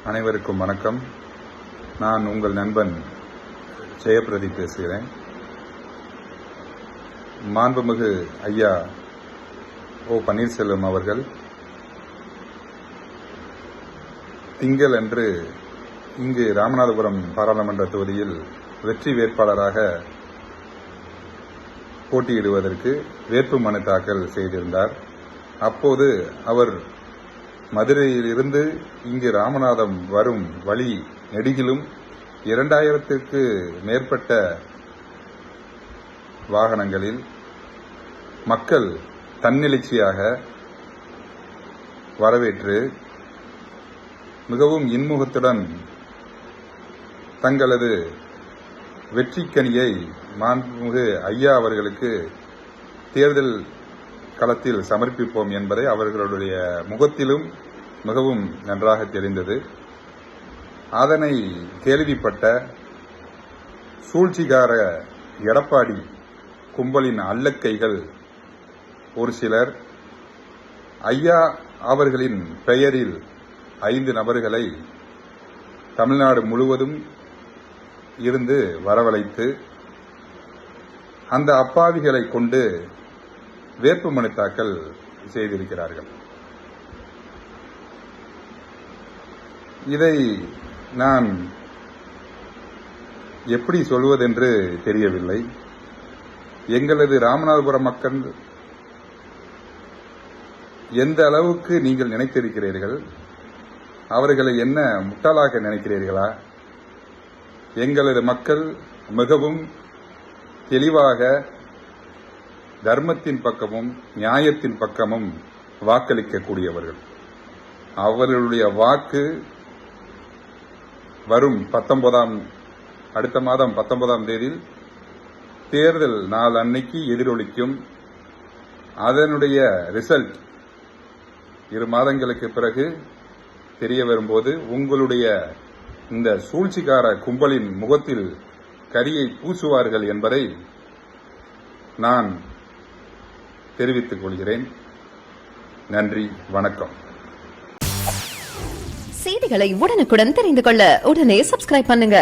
அனைவருக்கும் வணக்கம். நான் உங்கள் நண்பன் ஜெயபிரதீப் பேசுகிறேன். மாண்புமிகு ஐயா ஓ பன்னீர்செல்வம் அவர்கள் திங்கள் அன்று இங்கு ராமநாதபுரம் பாராளுமன்ற தொகுதியில் வெற்றி வேட்பாளராக போட்டியிடுவதற்கு வேட்புமனு தாக்கல் செய்திருந்தார். அப்போது அவர் மதுரையிலிருந்து இங்கு ராமநாதம் வரும் வழி நெடுகிலும் 2000க்கு மேற்பட்ட வாகனங்களில் மக்கள் தன்னெழுச்சியாக வரவேற்று மிகவும் இன்முகத்துடன் தங்களது வெற்றிக்கனியை மாண்புமிகு ஐயா அவர்களுக்கு தேர்தல் களத்தில் சமர்ப்பிப்போம் என்பதை அவர்களுடைய முகத்திலும் மிகவும் நன்றாக தெரிந்தது. அதனை கேள்விப்பட்ட சூழ்ச்சிகார எடப்பாடி கும்பலின் அல்லக்கைகள் ஒரு சிலர் ஐயா அவர்களின் பெயரில் 5 நபர்களை தமிழ்நாடு முழுவதும் இருந்து வரவழைத்து அந்த அப்பாவிகளை கொண்டு வேட்புமனு தாக்கல் செய்திருக்கிறார்கள். இதை நான் எப்படி சொல்வதென்று தெரியவில்லை. எங்களது ராமநாதபுரம் மக்கள் எந்த அளவுக்கு நீங்கள் நினைத்திருக்கிறீர்கள்? அவர்களை என்ன முட்டாளாக நினைக்கிறீர்களா? எங்களது மக்கள் மிகவும் தெளிவாக தர்மத்தின் பக்கமும் நியாயத்தின் பக்கமும் வாக்களிக்கக்கூடியவர்கள். அவர்களுடைய வாக்கு வரும் அடுத்த மாதம் 19ஆம் தேதி தேர்தல் நாள் அன்னைக்கு எதிரொலிக்கும். அதனுடைய ரிசல்ட் 2 மாதங்களுக்கு பிறகு தெரிய வரும்போது உங்களுடைய இந்த சூழ்ச்சிக்கார கும்பலின் முகத்தில் கரியை பூசுவார்கள் என்பதை நான் தெரிவித்துக் கொள்கிறேன். நன்றி, வணக்கம். செய்திகளை உடனுக்குடன் தெரிந்து கொள்ள உடனே சப்ஸ்கிரைப் பண்ணுங்க.